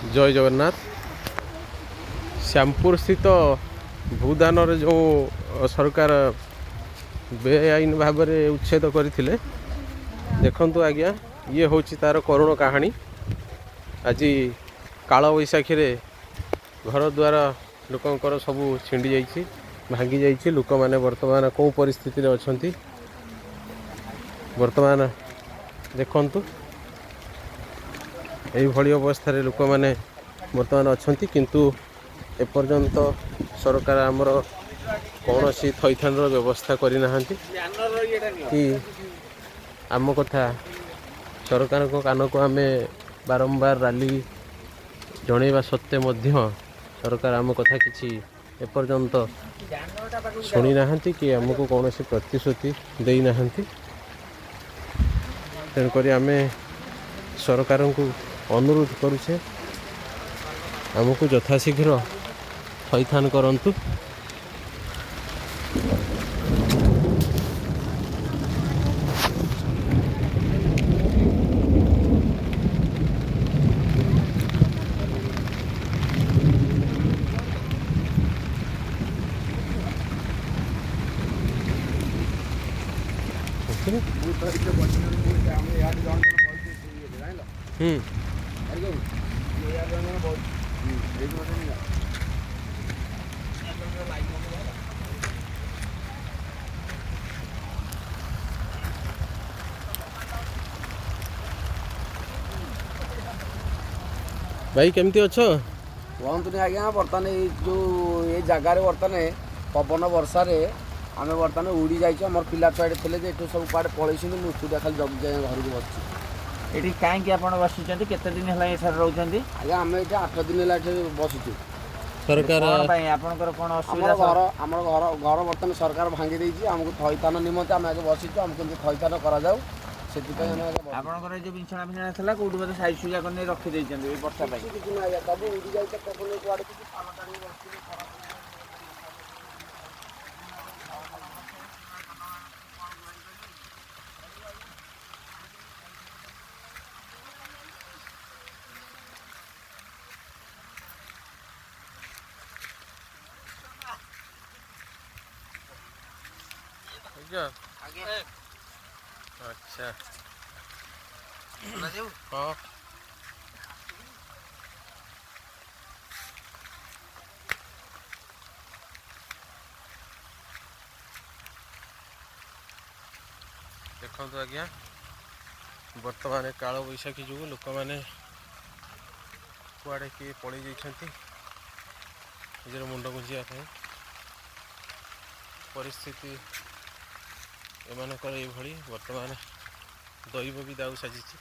जय जगन्नाथ। श्यामपुर स्थित भूदान जो सरकार बेआईन भाव में उच्छेद करते देखु आज्ञा ये हूँ तार करुण कहानी। आज काल बैशाखी घर द्वार लोकंर सब छिंडी जाइए भांगी जाइए। लोक मैंने वर्तमान कौ परिस्थिति अच्छा वर्तमान देखु यही अवस्था लोक मैंने वर्तमान अच्छा किंतु एपर्यंत सरकार आमर कौन सी थैथान व्यवस्था करना कि आम कथा सरकार को कान को आम बारंबार रैली जनइबा सत्वे मध्य सरकार आम कथा किसी एपर्यंत शुणी ना कि आमको कौन सी प्रतिश्रुति देना। तेणुक आम सरकार को अनुरोध करुचे आमको यथाशीघ्र थैथान करंतु। भाई केमती अच्छ कहतुनि आज्ञा बर्तमान जो ये जगार बर्तमान पवन वर्षा आम बर्तमान उड़ी जाइए। आम पिला छुआ थे ये सब कड़े पलैस मुझे खाली जग जाए घर को बस ये कहीं आप बसुँच केते दिन है रोच आज्ञा आम ये 8 दिन है बसुचु। सरकार आपंकर कौन असुविधा घर आम घर घर बर्तमान सरकार भांगी देती आमको थैथान निमंते आम आगे बसीचु आम केमती थैथान कर आपंकर जो बिछना फिछना था कौट बोधे साइज सुजा कर रखी वर्षा सब उड़ी जाए अच्छा हाँ देखो आज्ञा वर्तमान काल बैशाखी जो लोक मैंने कुआड़े किए पलि जाइछंती निजर मुंड गुंजिया परिस्थिति एमानकर ये वर्तमान दैव भी दाऊ साजिଛି।